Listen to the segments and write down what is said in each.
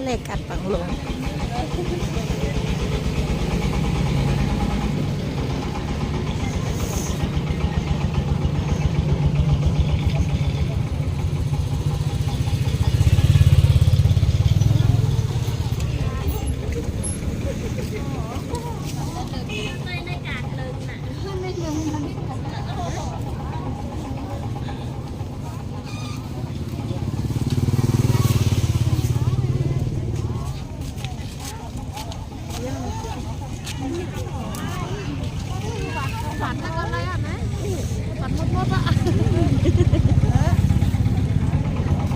เหล็กกัดปังลง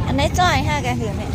อันนี้จ้อยค่ะแกถือเนี่ย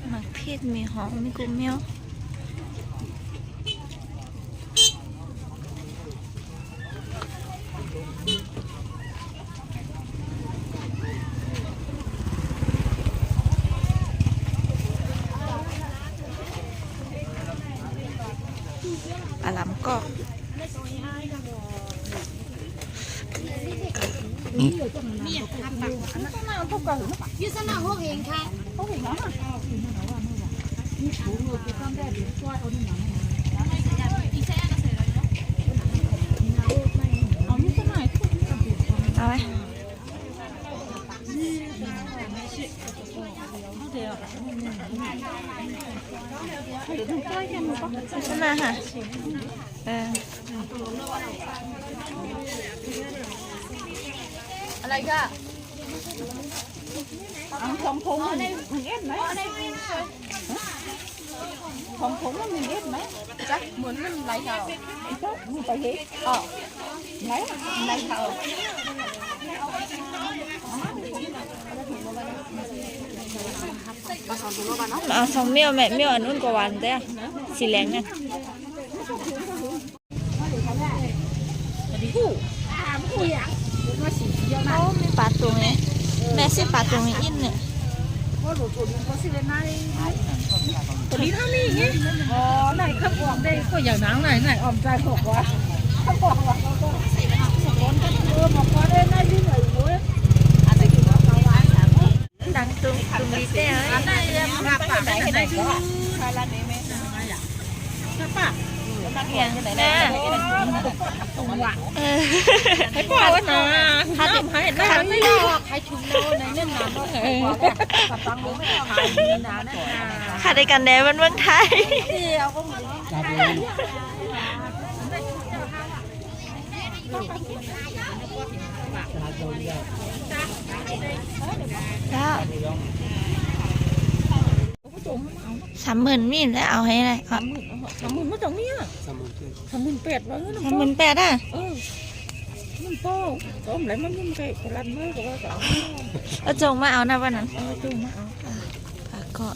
หมักพริกมีหอมมีกุ้งเมียวปลาล้ำก็ยืดสนาห้องเองค่ะห้องเองเหรอเอาไหมใช่ไหมค่ะอะไรก็ของผมมันเอ็ดไหมของผมมันเอ็ดไหมจักเหมือนมันไหลเข่ามันไปเฮ็ดอ๋อไหลเข่าเอาสองเมี่ยวแม่เมี่ยวอันนู้นกว่าวันเด้อสีแดงเนี่ยโอ้มีปลาตัวนี้แม่สิปลาตัวนี้อินเนี่ยตัวนี้เท่านี้ไงอ๋อไหนข้าวกล่องได้ก็อย่างนั้นไหนออมใจบอกว่าข้าวกล่องว่าเขาก็ร้อนกันบอกว่าได้ได้ที่ไหนด้วยดังตุ้งดีเต้เอ้ยไหนก็ใช่ร้านนี้ไหมใช่ปะอย่างแน่ให้พ่อวะนะถ้าทำให้ได้ไม่หรอกให้ชุมโลในเล่นน้ำก็ปัดตังรู้ไม่ต้องหายดีนะนะขาดในกันแน่เมืองไทยเดียวก็เหมือนแล้ว30,000มีแล้วเอาให้เลย30,000มาจากนี้38,000วะ38,000อ่ะมันโป้ต้มแล้วมันไก่กระลันมือก็ว่าจะเอาจงมาเอานะวันนั้นจงมาเอาก็